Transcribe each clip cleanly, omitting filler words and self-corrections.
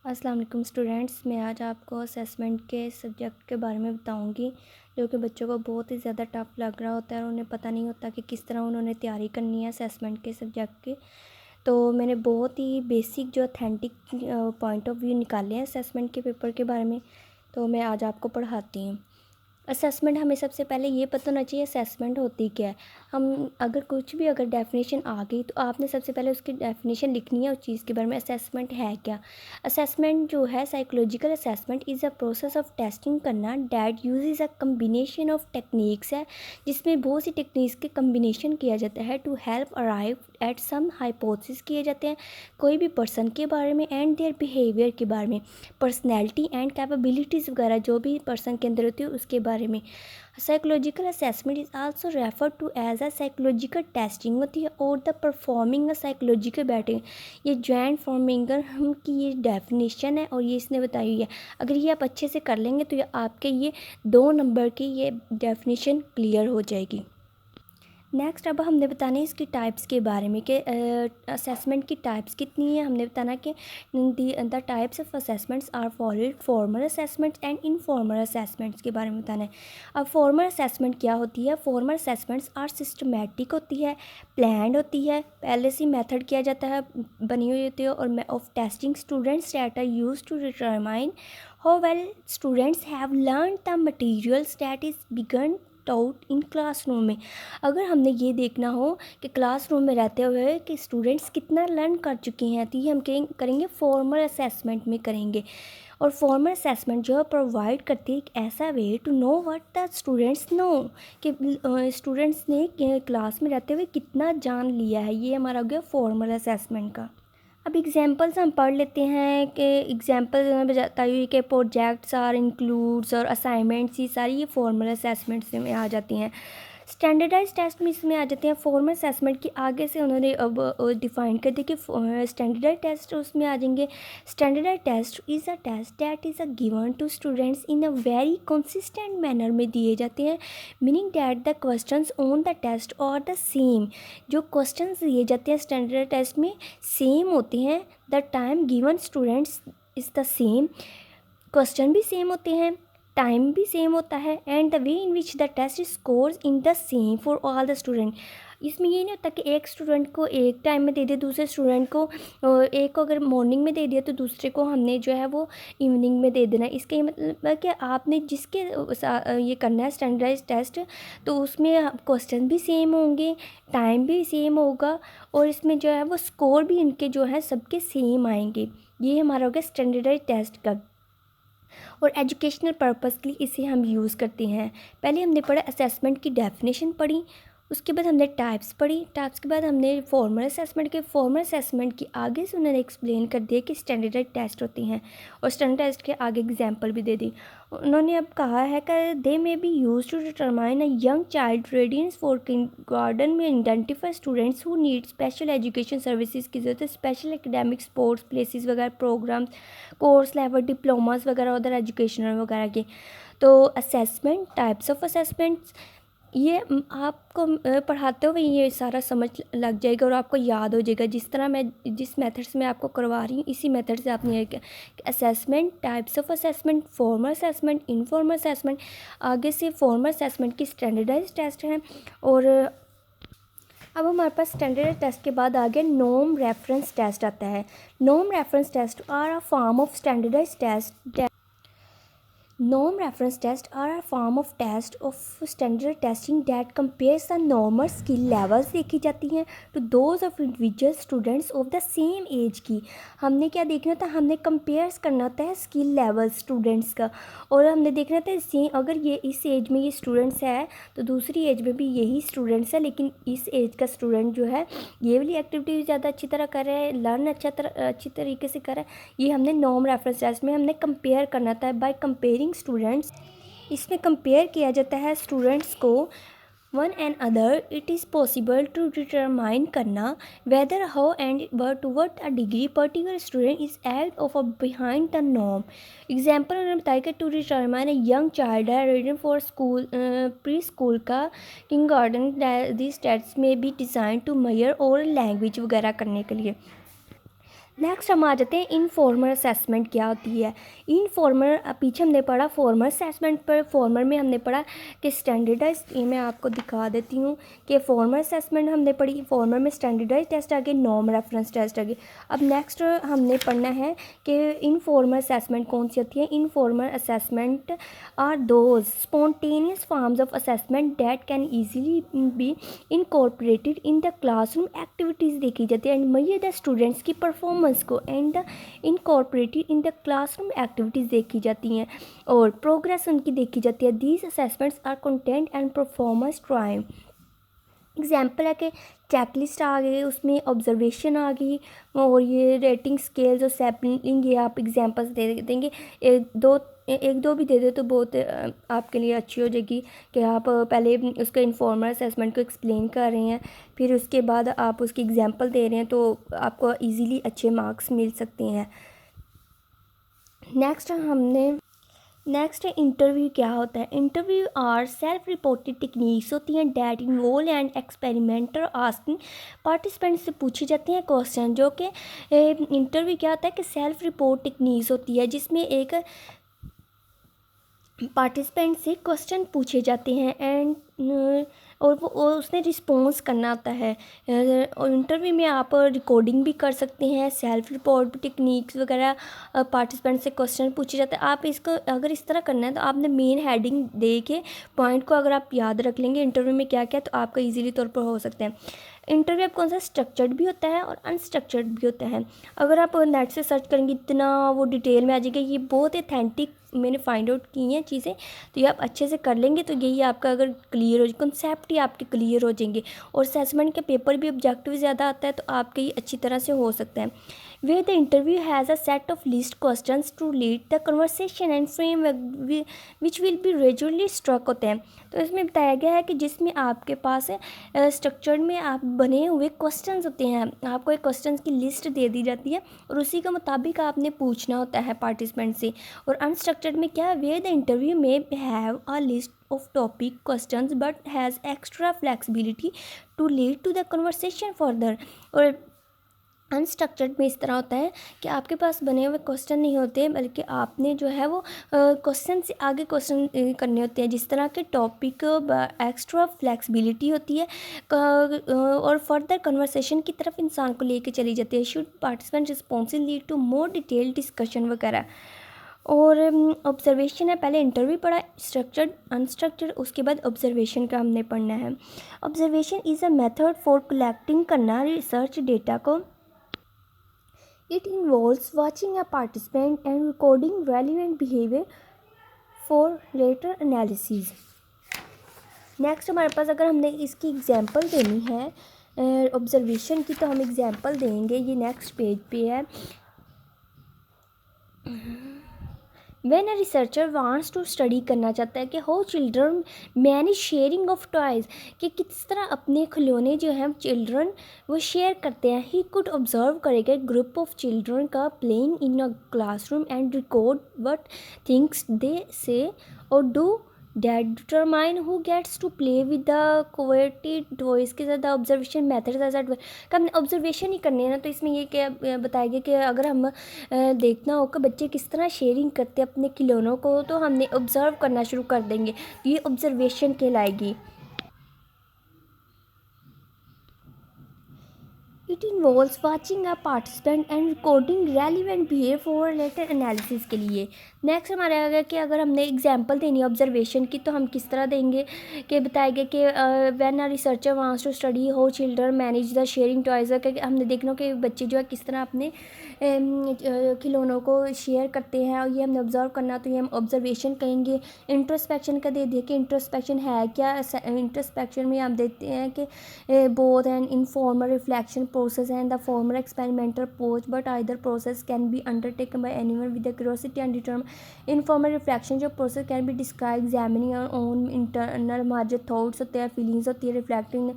अस्सलाम वालेकुम स्टूडेंट्स। मैं आज आपको असेसमेंट के सब्जेक्ट के बारे में बताऊंगी जो कि बच्चों को बहुत ही ज़्यादा टफ़ लग रहा होता है और उन्हें पता नहीं होता कि किस तरह उन्होंने तैयारी करनी है असेसमेंट के सब्जेक्ट की। तो मैंने बहुत ही बेसिक जो ऑथेंटिक पॉइंट ऑफ व्यू निकाले हैं असेसमेंट के पेपर के बारे में, तो मैं आज आपको पढ़ाती हूँ। असेसमेंट हमें सबसे पहले ये पता होना चाहिए असेसमेंट होती क्या है। हम अगर डेफिनेशन आ गई तो आपने सबसे पहले उसकी डेफिनेशन लिखनी है उस चीज़ के बारे में, असेसमेंट है क्या। असेसमेंट जो है psychological assessment is a process of testing करना that uses a combination of techniques है, जिसमें बहुत सी टेक्निक्स के कम्बिनेशन किया जाता है to help arrive at some hypothesis किए जाते हैं कोई भी पर्सन के बारे में एंड देयर बिहेवियर के बारे में, पर्सनैलिटी एंड कैपेबिलिटीज़ वगैरह जो भी पर्सन के अंदर होती है उसके बारे में। Psychological assessment is also refer to as a psychological testing होती है और the performing a psychological batting. ये जॉइंट फॉर्मिंग हम की ये डेफिनेशन है और ये इसने बताई हुई है। अगर ये आप अच्छे से कर लेंगे तो ये आपके ये 2 नंबर की ये डेफिनेशन क्लियर हो जाएगी। नेक्स्ट अब हमने बताना है इसकी टाइप्स के बारे में कि असेसमेंट की टाइप्स कितनी है। हमने बताना कि the types of assessments are followed formal assessments and informal assessments के बारे में बताना है। अब फॉर्मल असेसमेंट क्या होती है। फॉर्मल असेसमेंट्स आर सिस्टमेटिक होती है, प्लान्ड होती है, पहले से मेथड किया जाता है, बनी हुई होती है और of testing students that are use to determine how well students have learn the materials that is begun taught in classroom में। अगर हमने ये देखना हो कि क्लासरूम में रहते हुए कि स्टूडेंट्स कितना लर्न कर चुके हैं तो ये हम करेंगे फॉर्मल असेसमेंट में करेंगे। और फॉर्मल असेसमेंट जो है प्रोवाइड करती है एक ऐसा way to know what the students know कि स्टूडेंट्स ने क्लास में रहते हुए कितना जान लिया है। ये हमारा हो गया फॉर्मल असेसमेंट का। अब एग्जांपल्स हम पढ़ लेते हैं कि एग्जांपल में बताई हुई कि प्रोजेक्ट्स और इंक्लूड्स और असाइनमेंट्स ये सारी ये फॉर्मल असेसमेंट्स में आ जाती हैं। स्टैंडर्डाइज टेस्ट में इसमें आ जाते हैं। फॉर्मल असेसमेंट की आगे से उन्होंने अब डिफ़ाइन कर दिया कि स्टैंडर्डाइज टेस्ट उसमें आ जाएंगे। Standardise test is a test that is a given to students in a very consistent manner में दिए जाते हैं, meaning that the questions on the test are the same. जो क्वेश्चंस दिए जाते हैं स्टैंडर्ड टेस्ट में सेम होते हैं। The time given students is the same, question भी सेम होते हैं, टाइम भी सेम होता है and the way in which the test scores in the same for all the student. इसमें ये नहीं होता कि एक स्टूडेंट को एक टाइम में दे दिया, दूसरे स्टूडेंट को एक को अगर मॉर्निंग में दे दिया तो दूसरे को हमने जो है वो इवनिंग में दे देना है। इसका ये मतलब है कि आपने जिसके ये करना है स्टैंडर्डाइज टेस्ट तो उसमें क्वेश्चन भी सेम होंगे, टाइम भी सेम होगा और इसमें जो है वो स्कोर भी इनके जो है सबके सेम आएंगे। ये हमारा हो गया स्टैंडर्डाइज टेस्ट का। और एजुकेशनल पर्पस के लिए इसे हम यूज़ करते हैं। पहले हमने पढ़ा असेसमेंट की डेफिनेशन पढ़ी, उसके बाद हमने टाइप्स पढ़ी, टाइप्स के बाद हमने फॉर्मल असेसमेंट के फॉर्मल असेसमेंट की आगे से उन्होंने एक्सप्लेन कर दिया कि स्टैंडर्डाइज टेस्ट होते हैं और स्टैंडर्ड टेस्ट के आगे एग्जांपल भी दे दी। उन्होंने अब कहा है कि they may be use to determine a young child readiness for kindergarten में identify students who need special education services की ज़रूरत है, स्पेशल एकेडमिक स्पोर्ट्स प्लेसेस वगैरह प्रोग्राम्स कोर्स लेवल डिप्लोमास वगैरह उधर एजुकेशनल वगैरह के। तो असेसमेंट टाइप्स ऑफ असेसमेंट्स ये आपको पढ़ाते हुए ये सारा समझ लग जाएगा और आपको याद हो जाएगा। जिस तरह मैं जिस मेथड से मैं आपको करवा रही हूँ इसी मेथड से आपने assessment types of assessment formal assessment informal assessment आगे से फॉर्मल असेसमेंट की स्टैंडर्डाइज टेस्ट हैं। और अब हमारे पास स्टैंडर्ड टेस्ट के बाद आगे नॉर्म रेफरेंस टेस्ट आता है। Norm reference test are a form of standardise test. Norm reference tests are a form of test of standard testing that compares the normal skill levels देखी जाती हैं to those of individual students of the same age की। हमने क्या देखना था, हमने compares करना होता है स्किल लेवल स्टूडेंट्स का और हमने देखना था सेम अगर ये इस एज में ये स्टूडेंट्स है तो दूसरी एज में भी यही स्टूडेंट्स है, लेकिन इस एज का स्टूडेंट जो है ये वाली एक्टिविटी ज़्यादा अच्छी तरह कर रहा है, लर्न अच्छी तरीके से कर रहा है। ये हमने नॉर्म रेफरेंस टेस्ट में हमने कंपेयर करना था बाय कंपेयरिंग स्टूडेंट्स। इसमें कंपेयर किया जाता है स्टूडेंट्स को one and other. It is possible to determine करना whether how and to what a degree particular student is ahead of a behind the norm. Example उन्होंने बताया कि to determine a young child है reading for school pre school का kindergarten this test में be design to measure और language वगैरह करने के लिए। नेक्स्ट हम आ जाते हैं इनफॉर्मल असेसमेंट क्या होती है। इनफॉर्मल पीछे हमने पढ़ा फॉर्मल असेसमेंट पर, फॉर्मल में हमने पढ़ा कि स्टैंडर्डाइज, ये मैं आपको दिखा देती हूँ कि फॉर्मल असेसमेंट हमने पढ़ी, फॉर्मल में स्टैंडर्डाइज टेस्ट आ गए, नॉर्म रेफरेंस टेस्ट आ गए। अब नेक्स्ट हमने पढ़ना है कि इनफॉर्मल असेसमेंट कौन सी होती है। Informal assessment are those spontaneous forms of assessment that can easily be incorporated in the classroom activities देखी जाती है एंड मेजर द स्टूडेंट्स की परफॉर्मेंस को and the incorporated in the classroom activities देखी जाती हैं और प्रोग्रेस उनकी देखी जाती है। These assessments are content and performance drive. Example है कि चेकलिस्ट आ गई, उसमें ऑब्जर्वेशन आ गई और ये रेटिंग स्केल्स और सैम्पलिंग, ये आप एग्जांपल्स दे देंगे। एक दो भी दे दे तो बहुत आपके लिए अच्छी हो जाएगी कि आप पहले उसके इनफॉर्मल असेसमेंट को एक्सप्लेन कर रहे हैं, फिर उसके बाद आप उसकी एग्जांपल दे रहे हैं, तो आपको इजीली अच्छे मार्क्स मिल सकते हैं। नेक्स्ट इंटरव्यू क्या होता है। Interview are self reported techniques होती हैं that involve an experimenter asking participant से पूछे जाते हैं क्वेश्चन, जो कि इंटरव्यू क्या होता है कि सेल्फ रिपोर्ट टेक्निक्स होती है जिसमें एक पार्टिसिपेंट से क्वेश्चन पूछे जाते हैं एंड और उसने रिस्पॉन्स करना होता है। और इंटरव्यू में आप रिकॉर्डिंग भी कर सकते हैं, सेल्फ रिपोर्ट टेक्निक्स वगैरह, पार्टिसिपेंट से क्वेश्चन पूछे जाते हैं। आप इसको अगर इस तरह करना है तो आपने मेन हेडिंग दे के पॉइंट को अगर आप याद रख लेंगे इंटरव्यू में क्या क्या, तो आपका ईजीली तौर पर हो सकता है। इंटरव्यू आप कौन सा स्ट्रक्चर्ड भी होता है और अनस्ट्रक्चर्ड भी होता है। अगर आप नेट से सर्च करेंगे इतना वो डिटेल में आ जाएगा, ये बहुत ऑथेंटिक मैंने फाइंड आउट की हैं चीज़ें, तो ये आप अच्छे से कर लेंगे तो यही आपका अगर क्लियर हो जाए, कॉन्सेप्ट ही आपके क्लियर हो जाएंगे। और असेसमेंट के पेपर भी ऑब्जेक्टिव ज़्यादा आता है तो आपके ये अच्छी तरह से हो सकता है। Way the interview has a set of list questions to lead the conversation and frame which will be usually struck होते हैं। तो इसमें बताया गया है कि जिसमें आपके पास स्ट्रक्चर्ड में आप बने हुए क्वेश्चंस होते हैं, आपको एक क्वेश्चंस की लिस्ट दे दी जाती है और उसी के मुताबिक आपने पूछना होता है पार्टिसिपेंट से। और अनस्ट्रक्चर्ड में क्या है, वे द इंटरव्यू में have a list of topic questions but has extra flexibility to lead to the conversation further। और अनस्ट्रक्चर्ड में इस तरह होता है कि आपके पास बने हुए क्वेश्चन नहीं होते, बल्कि आपने जो है वो क्वेश्चन से आगे क्वेश्चन करने होते हैं। जिस तरह के टॉपिक एक्स्ट्रा फ्लेक्सिबिलिटी होती है और फर्दर कन्वर्सेशन की तरफ इंसान को लेके चली जाती है। Should participant responsive lead to more detail discussion वगैरह। और ऑब्जर्वेशन है, पहले इंटरव्यू पढ़ा, स्ट्रक्चर्ड अनस्ट्रक्चर्ड, उसके बाद ऑब्जर्वेशन का हमने पढ़ना है। Observation is a method for collecting करना रिसर्च डेटा को। It involves watching a participant and recording relevant behaviour for later analysis. Next हमारे पास अगर हमने इसकी एग्जांपल देनी है ऑब्जर्वेशन की, तो हम एग्जांपल देंगे, ये नेक्स्ट पेज पे है। When a researcher wants to study करना चाहता है कि how children manage sharing of toys, कि किस तरह अपने खिलौने जो हैं चिल्ड्रन वो शेयर करते हैं। ही could observe करेगा ग्रुप ऑफ चिल्ड्रन का playing in a classroom and record what things they say or do that determine who gets to play with the coveted toys के साथ। ऑब्जर्वेशन मेथड ऐसा हमने observation ही करनी है ना, तो इसमें ये क्या बताया गया कि अगर हम देखना हो कि बच्चे किस तरह शेयरिंग करते हैं अपने खिलौनों को, तो हमने ऑब्ज़र्व करना शुरू कर देंगे, ये ऑब्जर्वेशन कहलाएगी। It involves watching a participant and recording relevant behaviour for later analysis के लिए। नेक्स्ट हमारा आ गया कि अगर हमने एग्जांपल देनी है ऑब्जर्वेशन की, तो हम किस तरह देंगे कि बताया गया कि when a researcher wants to study how children manage the sharing toys, कि हमने देखना कि बच्चे जो है किस तरह अपने खिलौनों को शेयर करते हैं, और ये हमने ऑब्ज़र्व करना, तो ये हम ऑब्जर्वेशन कहेंगे। इंट्रोस्पेक्शन का दे दिया कि इंट्रोस्पेक्शन है क्या। इंट्रोस्पेक्शन में हम देखते हैं कि both and informal reflection process and the former experimental approach, but either process can be undertaken by anyone with the curiosity and determined। informal reflection जो process can be described examining our own internal हमारे जो thoughts होते हैं, feelings होती है, reflecting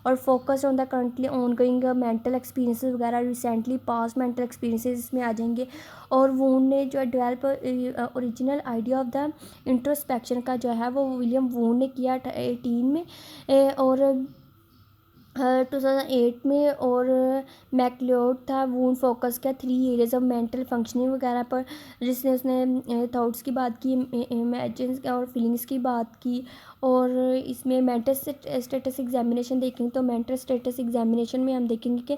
और focused on the currently ongoing mental experiences वगैरह, recently past mental experiences इसमें आ जाएंगे। और वून ने जो develop original idea of the introspection का जो है वो विलियम वून ने किया 18 में। और 2008 में, और मैकलियोड था वूंड फोकस किया 3 एरियाज ऑफ मेंटल फंक्शनिंग वगैरह पर, जिसने उसने थॉट्स की बात की, इमेजिन्स और फीलिंग्स की बात की। और इसमें मेंटल स्टेटस एग्जामिनेशन देखेंगे तो मेंटल स्टेटस एग्जामिनेशन में हम देखेंगे कि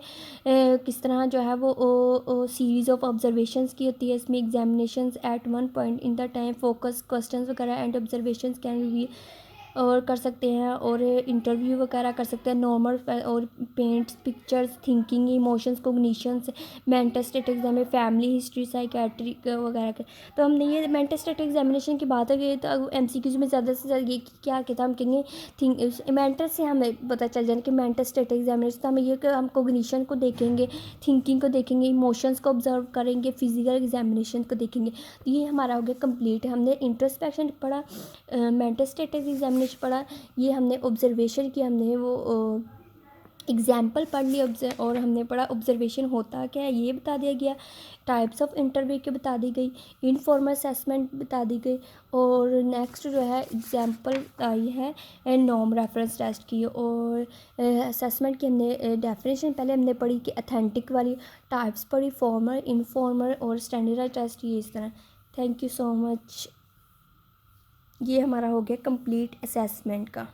किस तरह जो है वो सीरीज़ ऑफ ऑब्जर्वेशंस की होती है इसमें। Examinations at one point in the time, focus questions वगैरह एंड ऑब्जर्वेशंस कैन बी और कर सकते हैं, और इंटरव्यू वगैरह कर सकते हैं नॉर्मल, और paints pictures thinking emotions cognitions mental state exam में फैमिली हिस्ट्री साइकेट्रिक वगैरह के। तो हमने ये मेंटल स्टेट एग्जामिनेशन की बात है तो MCQs में ज़्यादा से ज़्यादा ये क्या कहता हम कहेंगे थिंक मेंटल से हमें पता चल जाए कि मेंटल स्टेट एग्जामिनेशन, तो हमें ये कि हम कोग्निशन को देखेंगे, थिंकिंग को देखेंगे, इमोशंस को ऑब्जर्व करेंगे, फिजिकल एग्जामिनेशन को देखेंगे। तो ये हमारा हो गया कंप्लीट। हमने इंट्रोस्पेक्शन पढ़ा, मेंटल स्टेटस एग्जामिनेशन पढ़ा, ये हमने ऑब्जर्वेशन की, हमने वो एग्जाम्पल पढ़ लिया, और हमने पढ़ा ऑब्जर्वेशन होता क्या है ये बता दिया गया, टाइप्स ऑफ इंटरव्यू की बता दी गई, इनफॉर्मल असेसमेंट बता दी गई, और नेक्स्ट जो है एग्जाम्पल आई है नॉर्म रेफरेंस टेस्ट की, और असेसमेंट की हमने डेफिनेशन पहले हमने पढ़ी कि अथेंटिक वाली, टाइप्स पढ़ी फॉर्मल इनफॉर्मल और स्टैंडर्डाइज्ड टेस्ट, ये इस तरह। Thank you so much. ये हमारा हो गया कंप्लीट असेसमेंट का।